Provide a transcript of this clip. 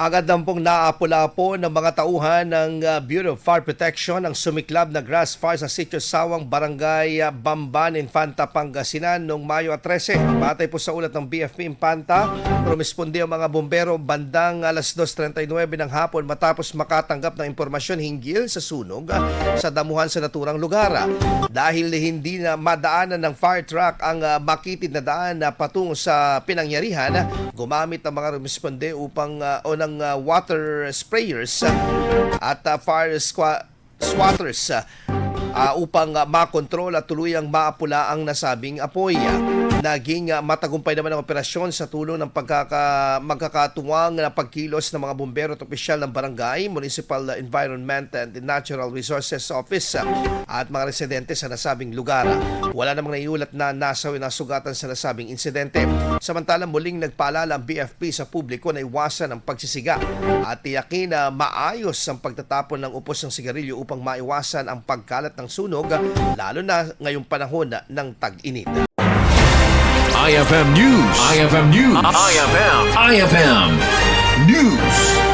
Agad na pong naapula po ng mga tauhan ng Bureau of Fire Protection ang sumiklab na grass fire sa Sitio Sawang, Barangay Bamban, Infanta, Pangasinan noong Mayo 13. Batay po sa ulat ng BFP Infanta, rumisponde ang mga bombero bandang alas 2:39 ng hapon matapos makatanggap ng impormasyon hinggil sa sunog sa damuhan sa naturang lugar. Dahil hindi na madaanan ng fire truck ang makitid na daan na patungo sa pinangyarihan, gumamit ang mga rumisponde upang ng water sprayers at fire swatters upang makontrol at tuluyang maapula ang nasabing apoy. Naging matagumpay naman ang operasyon sa tulong ng magkakatuwang na pagkilos ng mga bumbero at opisyal ng barangay, Municipal Environment and Natural Resources Office at mga residente sa nasabing lugar. Wala namang naiulat na nasawi na sugatan sa nasabing insidente. Samantalang muling nagpaalala ang BFP sa publiko na iwasan ang pagsisiga at tiyakin na maayos ang pagtatapon ng upos ng sigarilyo upang maiwasan ang pagkalat ng sunog, lalo na ngayong panahon ng tag-init. IFM News. IFM News. IFM News.